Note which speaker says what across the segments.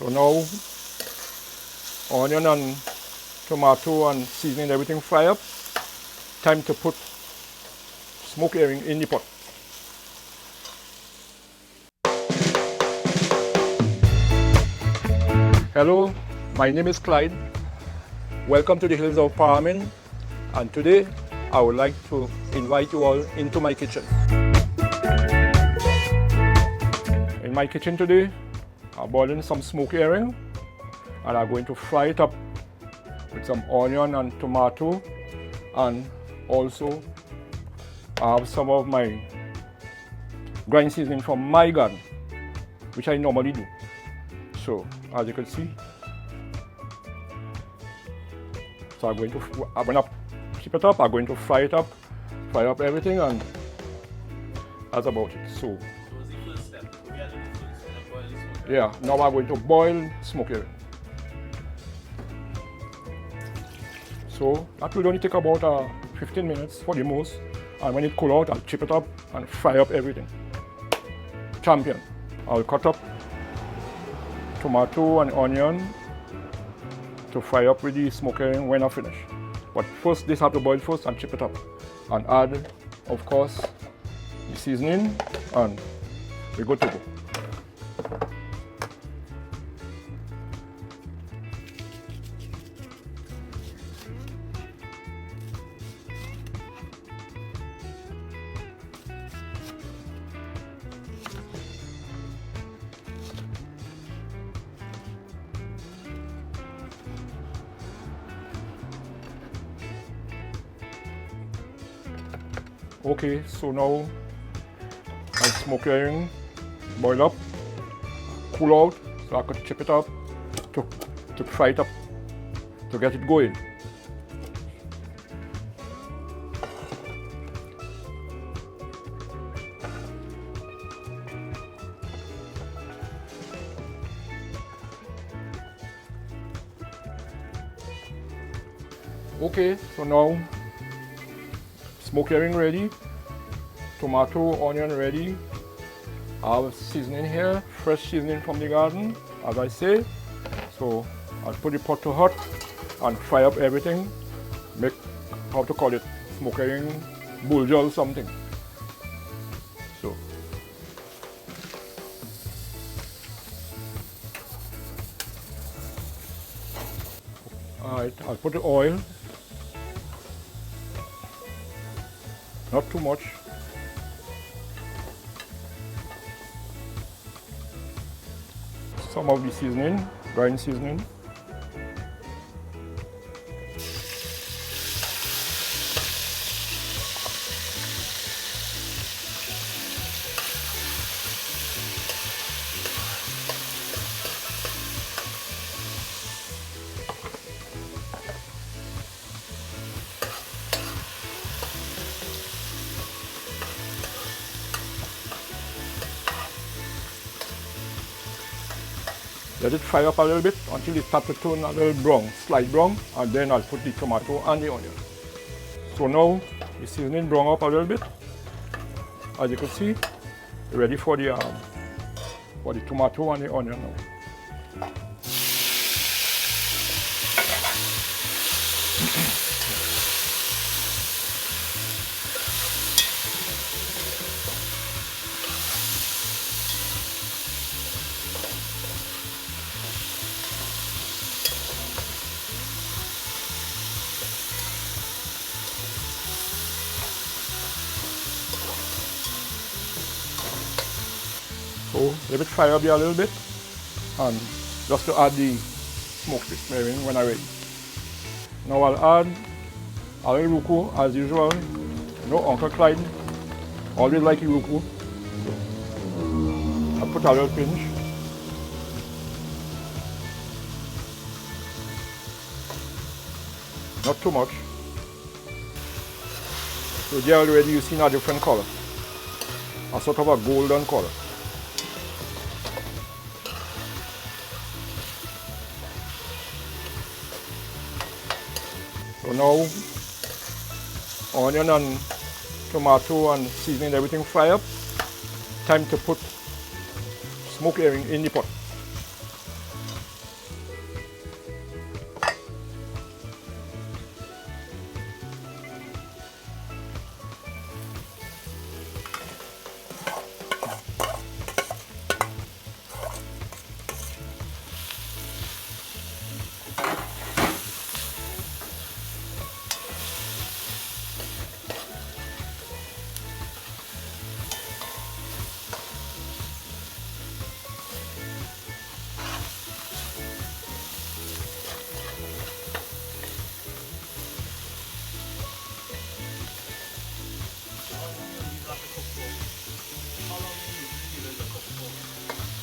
Speaker 1: So now onion and tomato and seasoning everything fry up. Time to put smoked herring in the pot. Hello, my name is Clyde. Welcome to the hills of Paramin, and today I would like to invite you all into my kitchen. In my kitchen today, I'm boiling some smoked herring and I'm going to fry it up with some onion and tomato, and also I have some of my grind seasoning from my garden, which I normally do. So as you can see, so I'm going to chip it up, I'm going to fry up everything, and that's about it. So yeah, now I'm going to boil smoked herring. So that will only take about 15 minutes for the most, and when it cool out, I'll chip it up and fry up everything. Champion. I'll cut up tomato and onion to fry up with the smoked herring when I finish. But first, this have to boil first and chip it up, and add, of course, the seasoning, and we're good to go. Okay, so now my smoked herring boil up, cool out, so I could chip it up to fry it up, to get it going. Okay, so now smoked herring ready, tomato, onion ready. I have seasoning here, fresh seasoning from the garden, as I say. So I'll put the pot to hot and fry up everything. Make, how to call it, smoked herring buljol something. So alright, I'll put the oil. Not too much. Some of the seasoning, grind seasoning. Let it fry up a little bit until it starts to turn a little brown, slight brown, and then I'll put the tomato and the onion. So now the seasoning brown up a little bit. As you can see, ready for the tomato and the onion now. So let it fry up there a little bit, and just to add the smoked herring when I'm ready. Now I'll add a little ruku as usual. You know, Uncle Clyde always like ruku. So I'll put a little pinch. Not too much. So there already you've seen a different color, a sort of a golden color. So now onion and tomato and seasoning everything fry up. Time to put smoked herring in the pot.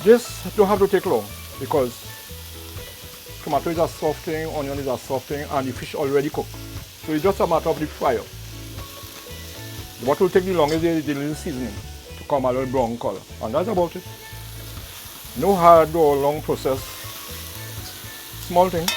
Speaker 1: This don't have to take long because tomato is a soft thing, onion is a soft thing, and the fish already cooked. So it's just a matter of the fryer. What will take the longest is the little seasoning to come a little brown color. And that's about it. No hard or long process. Small thing.